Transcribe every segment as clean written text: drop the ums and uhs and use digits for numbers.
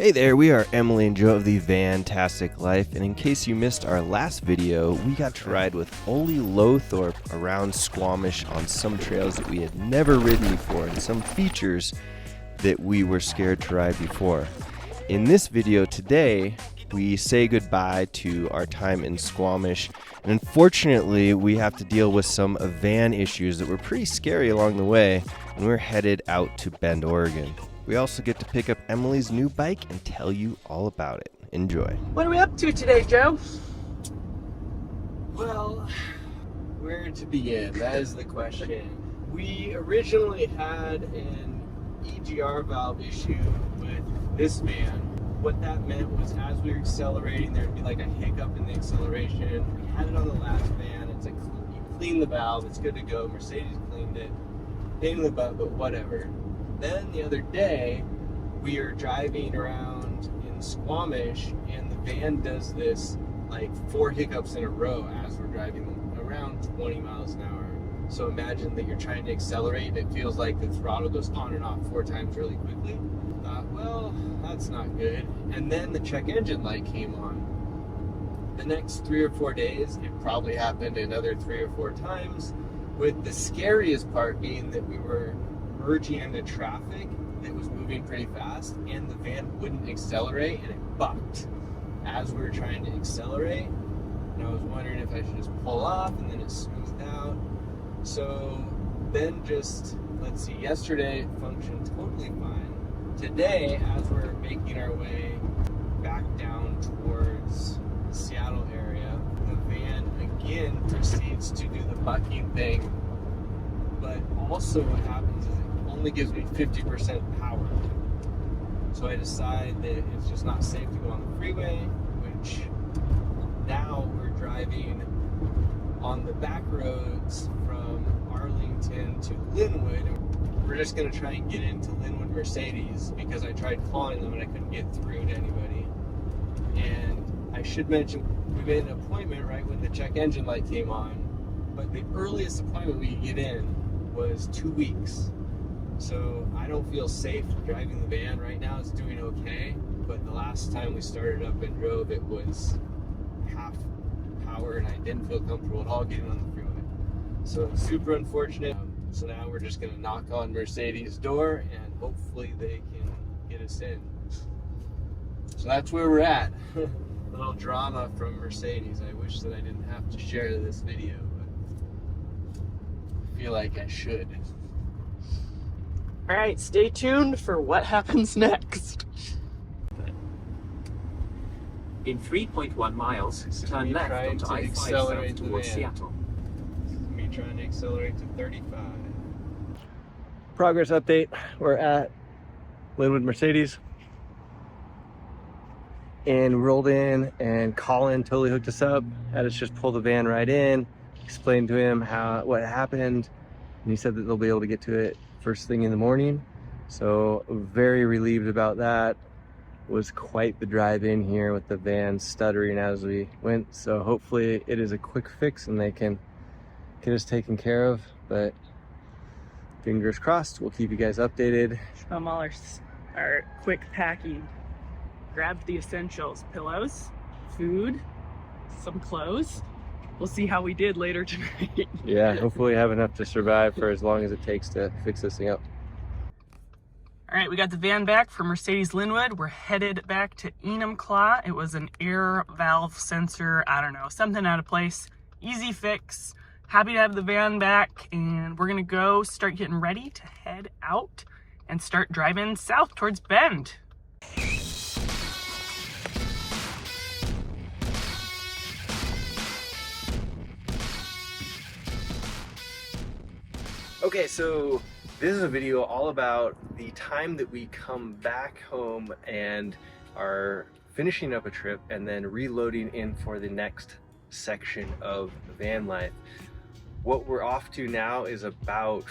Hey there, we are Emily and Joe of the Fantastic Life, and in case you missed our last video, we got to ride with Oli Lothorpe around Squamish on some trails that we had never ridden before and some features that we were scared to ride before. In this video today, we say goodbye to our time in Squamish, and unfortunately we have to deal with some van issues that were pretty scary along the way, and we're headed out to Bend, Oregon. We also get to pick up Emily's new bike and tell you all about it. Enjoy. What are we up to today, Joe? Well, where to begin? That is the question. We originally had an EGR valve issue with this van. What that meant was as we were accelerating, there'd be like a hiccup in the acceleration. We had it on the last van. It's like, you clean the valve, it's good to go. Mercedes cleaned it. Pain in the butt, but whatever. Then the other day, we are driving around in Squamish, and the van does this like 4 hiccups in a row as we're driving around 20 miles an hour. So imagine that you're trying to accelerate and it feels like the throttle goes on and off 4 times really quickly. Thought, well, that's not good. And then the check engine light came on. The next 3 or 4 days, it probably happened another 3 or 4 times, with the scariest part being that we were merging into traffic that was moving pretty fast, and the van wouldn't accelerate, and it bucked as we were trying to accelerate. And I was wondering if I should just pull off, and then it smoothed out. So then just, let's see, yesterday it functioned totally fine. Today, as we're making our way back down towards the Seattle area, the van again proceeds to do the bucking thing. But also what happens is it only gives me 50% power. So I decide that it's just not safe to go on the freeway, which now we're driving on the back roads from Arlington to Linwood. We're just gonna try and get into Linwood Mercedes because I tried calling them and I couldn't get through to anybody. And I should mention, we made an appointment right when the check engine light came on, but the earliest appointment we could get in was 2 weeks. So I don't feel safe driving the van right now. It's doing okay, but the last time we started up and drove, it was half power and I didn't feel comfortable at all getting on the freeway. So it's super unfortunate. So now we're just gonna knock on Mercedes' door and hopefully they can get us in. So that's where we're at. A little drama from Mercedes. I wish that I didn't have to share this video, but I feel like I should. All right, stay tuned for what happens next. In 3.1 miles, turn left onto I-5 south towards Seattle. This is me trying to accelerate to 35. Progress update. We're at Linwood Mercedes. And we rolled in, and Colin totally hooked us up, had us just pull the van right in, explained to him what happened, and he said that they'll be able to get to it first thing in the morning. So very relieved about that. Was quite the drive in here with the van stuttering as we went. So hopefully it is a quick fix and they can get us taken care of, but fingers crossed. We'll keep you guys updated. All our quick packing. Grabbed the essentials: pillows, food, some clothes. We'll see how we did later tonight. Yeah, hopefully have enough to survive for as long as it takes to fix this thing up. All right, we got the van back from Mercedes Linwood. We're headed back to Enumclaw. It was an air valve sensor, I don't know, something out of place. Easy fix. Happy to have the van back, and we're gonna go start getting ready to head out and start driving south towards Bend. Okay, so this is a video all about the time that we come back home and are finishing up a trip and then reloading in for the next section of van life. What we're off to now is about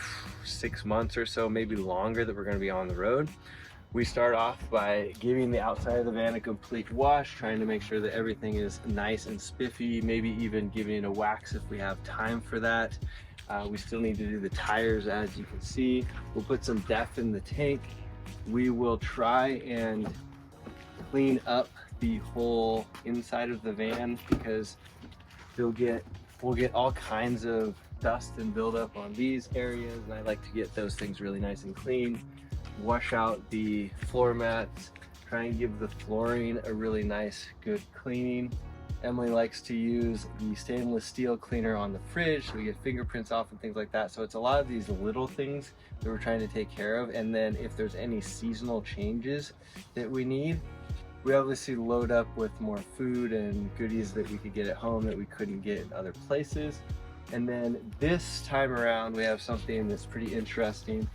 6 months or so, maybe longer, that we're going to be on the road. We start off by giving the outside of the van a complete wash, trying to make sure that everything is nice and spiffy, maybe even giving it a wax if we have time for that. We still need to do the tires, as you can see. We'll put some DEF in the tank. We will try and clean up the whole inside of the van because we'll get all kinds of dust and buildup on these areas, and I like to get those things really nice and clean. Wash out the floor mats, try and give the flooring a really nice, good cleaning. Emily likes to use the stainless steel cleaner on the fridge so we get fingerprints off and things like that. So it's a lot of these little things that we're trying to take care of. And then if there's any seasonal changes that we need, we obviously load up with more food and goodies that we could get at home that we couldn't get in other places. And then this time around, we have something that's pretty interesting.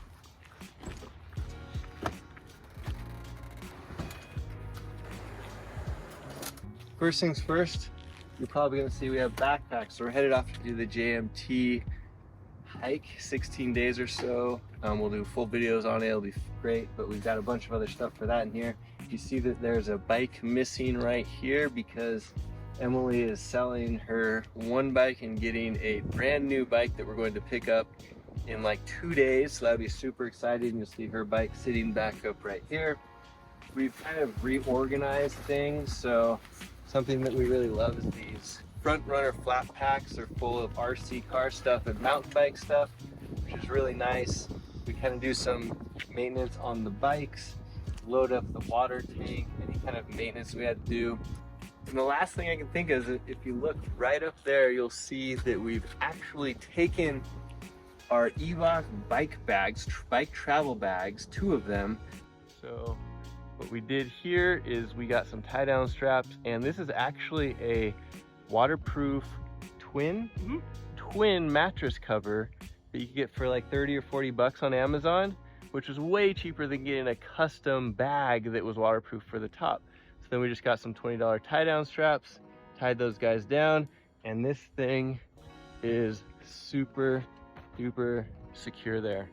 First things first, you're probably gonna see we have backpacks. So we're headed off to do the JMT hike, 16 days or so. We'll do full videos on it, it'll be great, but we've got a bunch of other stuff for that in here. You see that there's a bike missing right here because Emily is selling her one bike and getting a brand new bike that we're going to pick up in like 2 days. So that'll be super exciting. You'll see her bike sitting back up right here. We've kind of reorganized things. So something that we really love is these front runner flat packs. They're full of RC car stuff and mountain bike stuff, which is really nice. We kind of do some maintenance on the bikes, load up the water tank, any kind of maintenance we had to do. And the last thing I can think is if you look right up there, you'll see that we've actually taken our Evoc bike bags, bike travel bags, 2 of them. So what we did here is we got some tie-down straps, and this is actually a waterproof twin mattress cover that you can get for like 30 or 40 bucks on Amazon, which was way cheaper than getting a custom bag that was waterproof for the top. So then we just got some $20 tie-down straps, tied those guys down, and this thing is super duper secure there.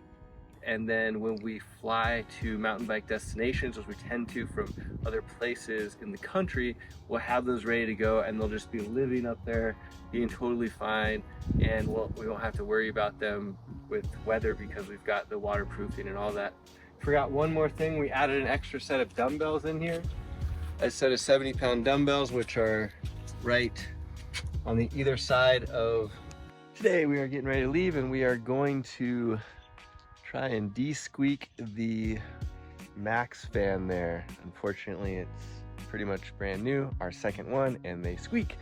And then when we fly to mountain bike destinations, which we tend to from other places in the country, we'll have those ready to go, and they'll just be living up there, being totally fine, and we won't have to worry about them with weather because we've got the waterproofing and all that. Forgot one more thing, we added an extra set of dumbbells in here. A set of 70-pound dumbbells, which are right on the either side of. Today we are getting ready to leave, and we are going to try and de-squeak the Maxx Fan there. Unfortunately, it's pretty much brand new, our second one, and they squeak.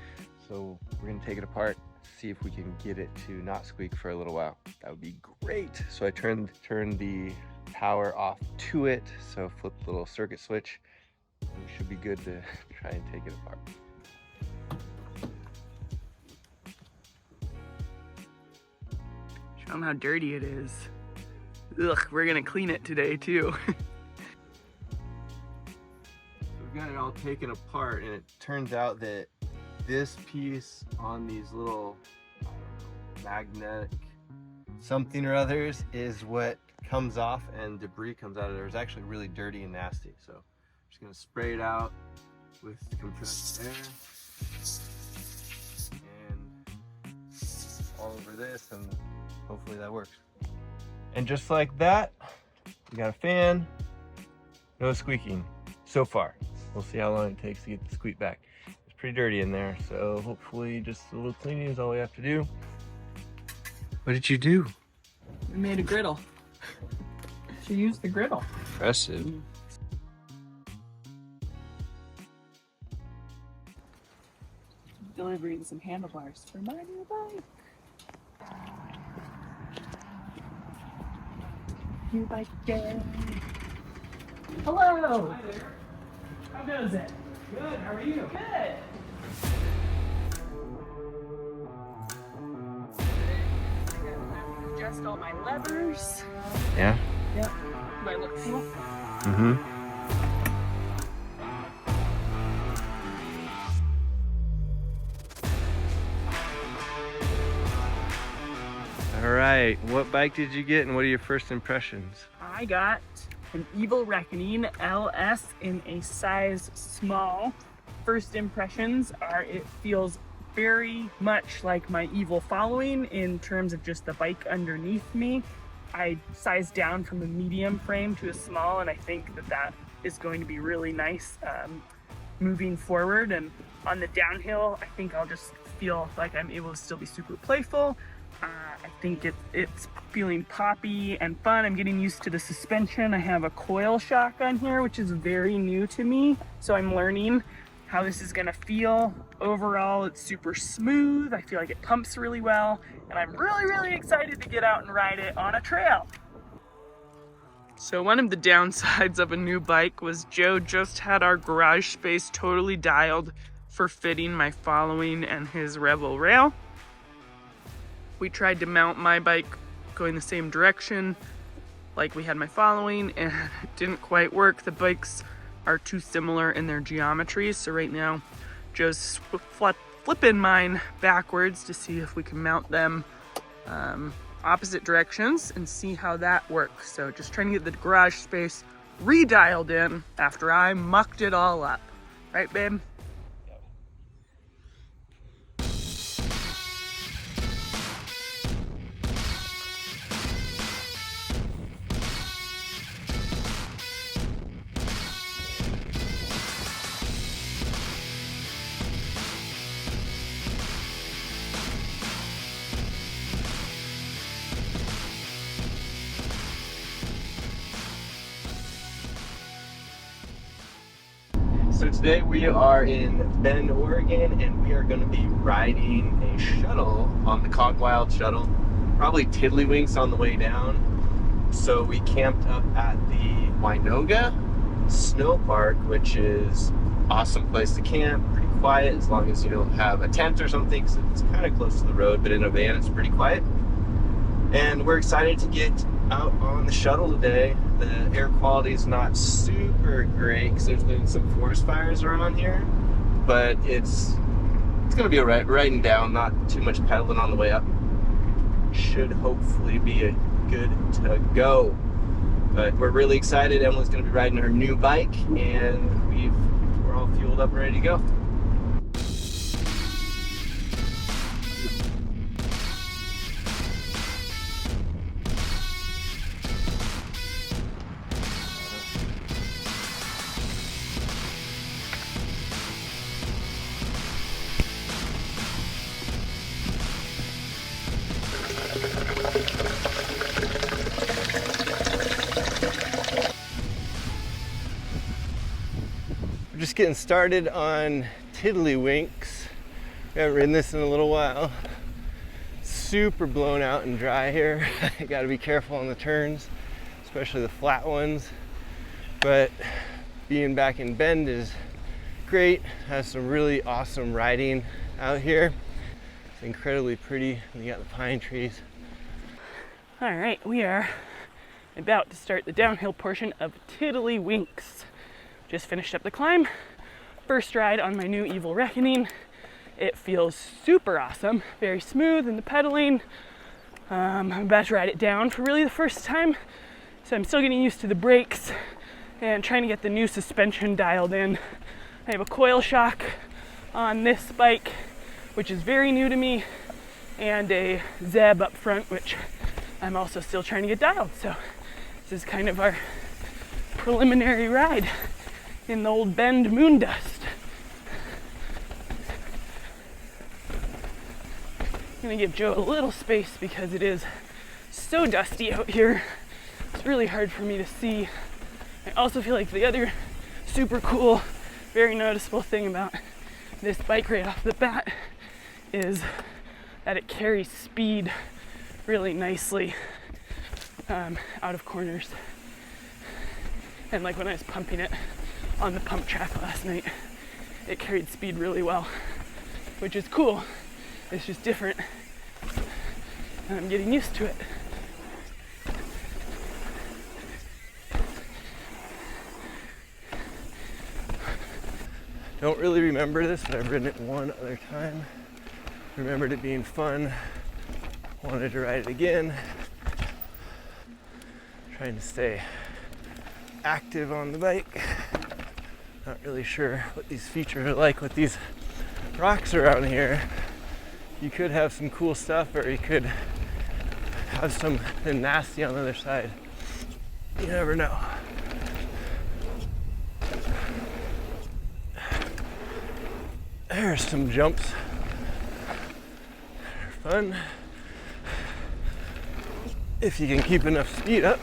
So we're gonna take it apart, see if we can get it to not squeak for a little while. That would be great. So I turned the power off to it, so flip the little circuit switch, and we should be good to try and take it apart. Show them how dirty it is. Ugh, we're gonna clean it today too. We've got it all taken apart, and it turns out that this piece on these little magnetic something or others is what comes off, and debris comes out of there. It's actually really dirty and nasty. So I'm just gonna spray it out with compressed air and all over this, and hopefully that works. And just like that, we got a fan, no squeaking so far. We'll see how long it takes to get the squeak back. It's pretty dirty in there, so hopefully just a little cleaning is all we have to do. What did you do? We made a griddle. She used the griddle. Impressive. Delivering some handlebars for my new bike. New bike day. Hello. Hi there. How goes it? Good, how are you? Good. Adjust all my levers. Yeah? Yep. Do I look cool? Mm-hmm. All right, what bike did you get, and what are your first impressions? I got an Evil Reckoning LS in a size small. First impressions are it feels very much like my Evil Following in terms of just the bike underneath me. I sized down from a medium frame to a small, and I think that is going to be really nice moving forward. And on the downhill, I think I'll just feel like I'm able to still be super playful. I think it's feeling poppy and fun. I'm getting used to the suspension. I have a coil shock on here, which is very new to me. So I'm learning how this is gonna feel. Overall, it's super smooth. I feel like it pumps really well. And I'm really, really excited to get out and ride it on a trail. So one of the downsides of a new bike was Joe just had our garage space totally dialed for fitting my following and his Revel rail. We tried to mount my bike going the same direction like we had my following, and it didn't quite work. The bikes are too similar in their geometry, so right now Joe's flipping mine backwards to see if we can mount them opposite directions and see how that works. So just trying to get the garage space redialed in after I mucked it all up. Right, babe? So today we are in Bend, Oregon, and we are going to be riding a shuttle on the Cog Wild Shuttle, probably Tiddlywinks on the way down. So we camped up at the Winoga Snow Park, which is an awesome place to camp, pretty quiet as long as you don't have a tent or something, because it's kind of close to the road, but in a van it's pretty quiet. And we're excited to get out on the shuttle today. The air quality is not super great because there's been some forest fires around here, but it's gonna be alright. Riding down, not too much pedaling on the way up. Should hopefully be a good to go. But we're really excited. Emily's gonna be riding her new bike, and we're all fueled up, ready to go. We're just getting started on Tiddlywinks. We haven't ridden this in a little while. Super blown out and dry here. You gotta be careful on the turns, especially the flat ones. But being back in Bend is great. Has some really awesome riding out here. It's incredibly pretty. You got the pine trees. All right, we are about to start the downhill portion of Tiddlywinks. Just finished up the climb. First ride on my new Evil Reckoning. It feels super awesome, very smooth in the pedaling. I'm about to ride it down for really the first time. So I'm still getting used to the brakes and trying to get the new suspension dialed in. I have a coil shock on this bike, which is very new to me, and a Zeb up front, which I'm also still trying to get dialed. So this is kind of our preliminary ride in the old Bend moon dust. I'm gonna give Joe a little space because it is so dusty out here. It's really hard for me to see. I also feel like the other super cool, very noticeable thing about this bike right off the bat is that it carries speed really nicely out of corners. And like when I was pumping it on the pump track last night, it carried speed really well, which is cool. It's just different, and I'm getting used to it. Don't really remember this, but I've ridden it one other time. Remembered it being fun. Wanted to ride it again. Trying to stay active on the bike. Not really sure what these features are like with these rocks around here. You could have some cool stuff, or you could have something nasty on the other side. You never know. There's some jumps. They're fun. If you can keep enough speed up.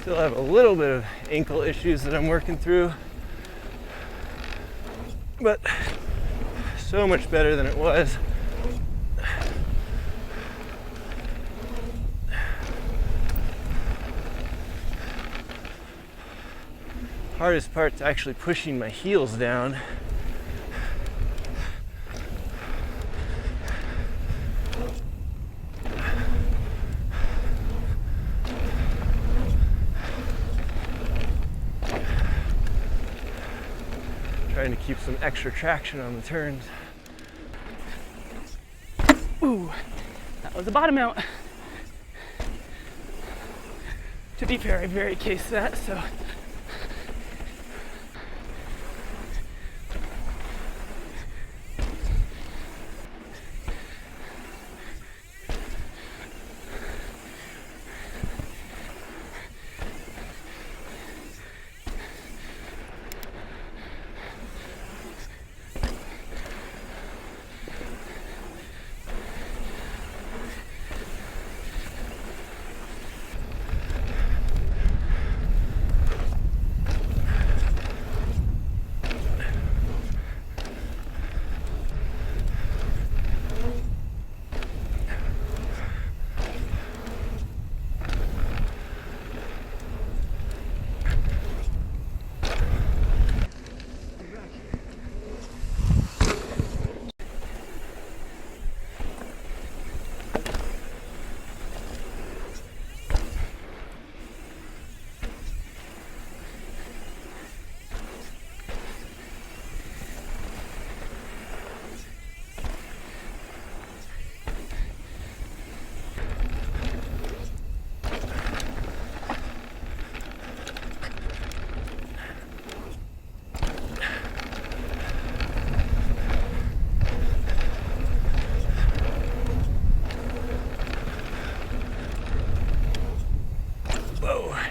Still have a little bit of ankle issues that I'm working through, but so much better than it was. Hardest part's actually pushing my heels down. Trying to keep some extra traction on the turns. Ooh, that was a bottom out. To be fair, I very cased that, so.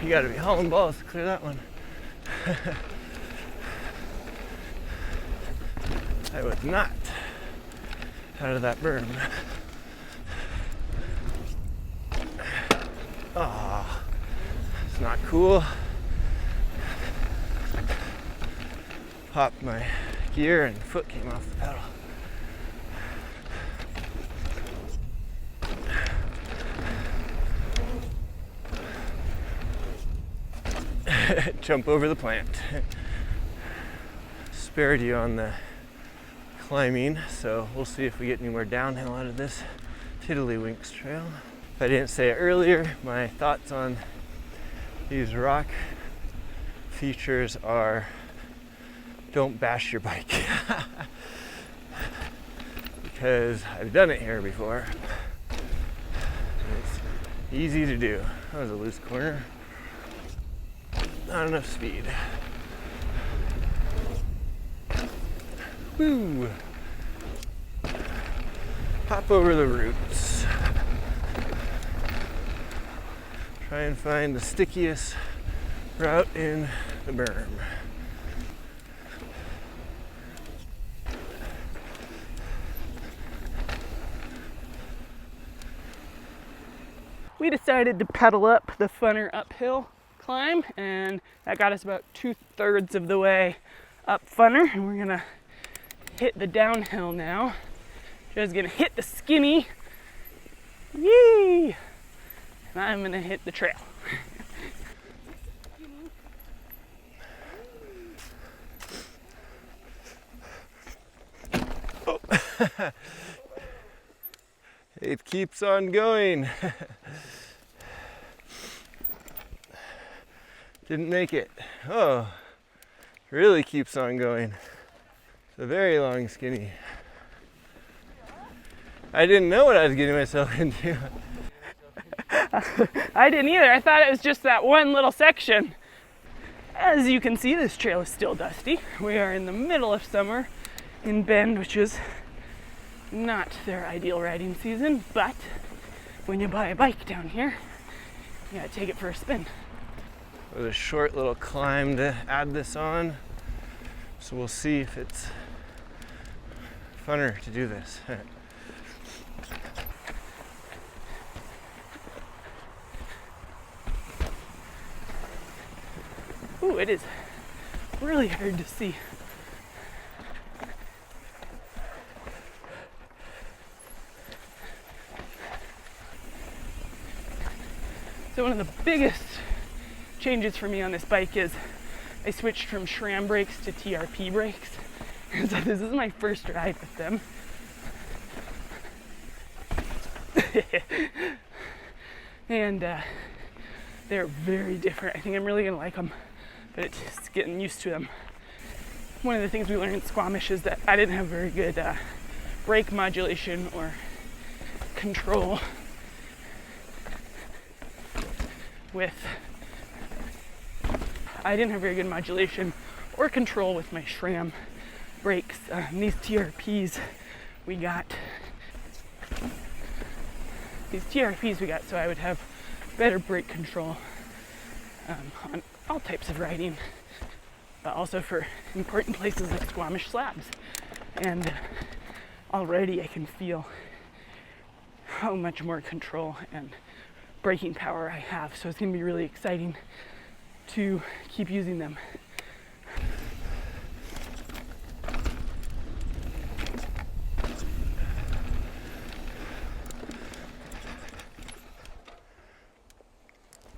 You gotta be hauling balls to clear that one. I was not out of that berm. Ah, it's not cool. Popped my gear and foot came off the pedal. Jump over the plant. Spared you on the climbing, so we'll see if we get anywhere downhill out of this Tiddlywinks trail. If I didn't say it earlier, my thoughts on these rock features are don't bash your bike. Because I've done it here before. It's easy to do. That was a loose corner. Not enough speed. Woo! Hop over the roots. Try and find the stickiest route in the berm. We decided to pedal up the funner uphill climb, and that got us about 2/3 of the way up funner, and we're gonna hit the downhill now. Just gonna hit the skinny, yee, and I'm gonna hit the trail. Oh. It keeps on going. Didn't make it. Oh, really keeps on going. It's a very long skinny. I didn't know what I was getting myself into. I didn't either. I thought it was just that one little section. As you can see, this trail is still dusty. We are in the middle of summer in Bend, which is not their ideal riding season, but when you buy a bike down here, you gotta take it for a spin. It was a short little climb to add this on, so we'll see if it's funner to do this. Ooh, it is really hard to see. So one of the biggest changes for me on this bike is I switched from SRAM brakes to TRP brakes. So this is my first ride with them. And they're very different. I think I'm really gonna like them, but it's just getting used to them. One of the things we learned in Squamish is that I didn't have very good brake modulation or control with my SRAM brakes. These TRPs we got, so I would have better brake control on all types of riding, but also for important places like Squamish slabs. And already I can feel how much more control and braking power I have, so it's going to be really exciting to keep using them.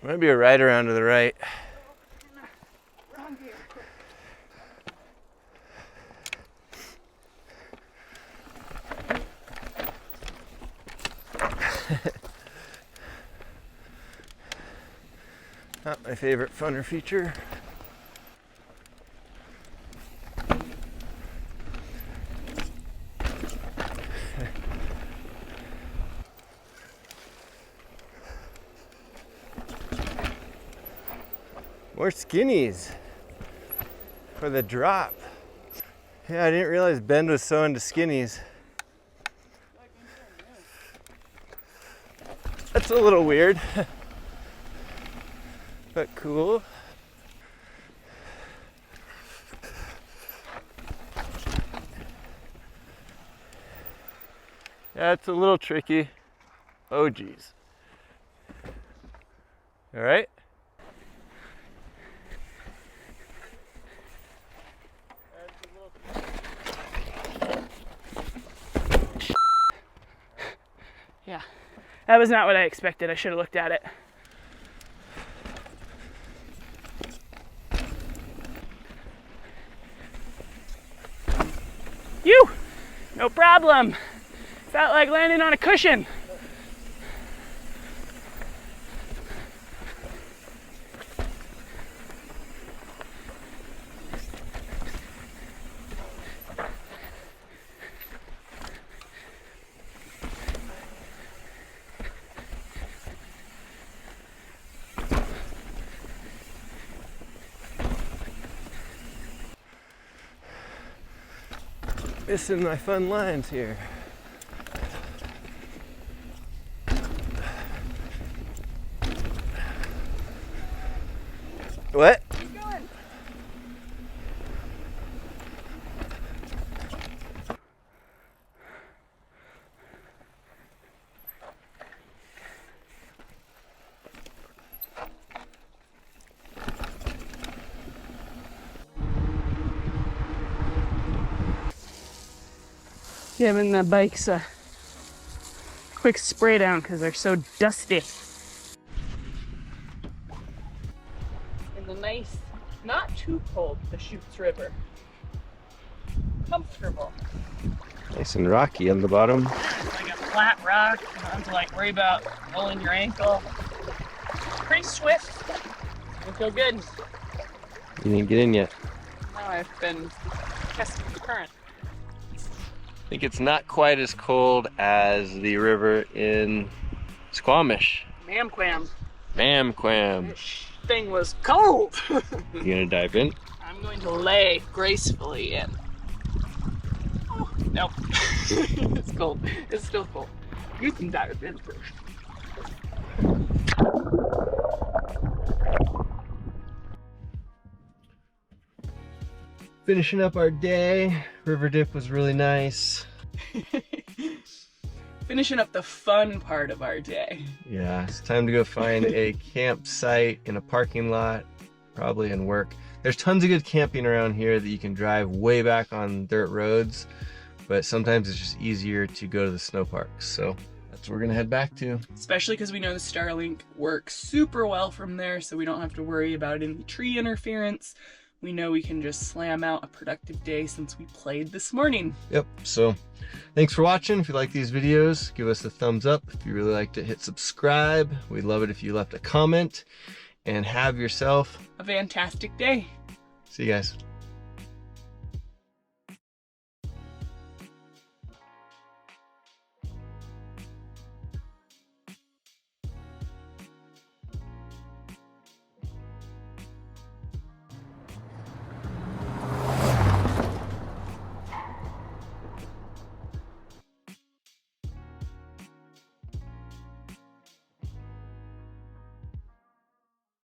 Might be a ride around to the right. Not my favorite funner feature. More skinnies for the drop. Yeah, I didn't realize Ben was so into skinnies. That's a little weird, but cool. Yeah, it's a little tricky. Oh geez. All right. Yeah, that was not what I expected. I should have looked at it. You! No problem. Felt like landing on a cushion. Missing my fun lines here. What? Keep going. Giving the bikes a quick spray down because they're so dusty. In the nice, not too cold, Deschutes River. Comfortable. Nice and rocky on the bottom. Like a flat rock, you don't have to like worry about rolling your ankle. Pretty swift. I feel good. You didn't get in yet. Now I've been testing the current. I think it's not quite as cold as the river in Squamish. Mamquam. Mamquam. This thing was cold. You gonna dive in? I'm going to lay gracefully in. Oh, Nope. It's cold. It's still cold. You can dive in first. Finishing up our day. River dip was really nice. Finishing up the fun part of our day. Yeah, it's time to go find a campsite in a parking lot, probably in work. There's tons of good camping around here that you can drive way back on dirt roads, but sometimes it's just easier to go to the snow parks. So that's what we're gonna head back to. Especially because we know the Starlink works super well from there, so we don't have to worry about any tree interference. We know we can just slam out a productive day since we played this morning. Yep, so thanks for watching. If you like these videos, give us a thumbs up. If you really liked it, hit subscribe. We'd love it if you left a comment, and have yourself a fantastic day. See you guys.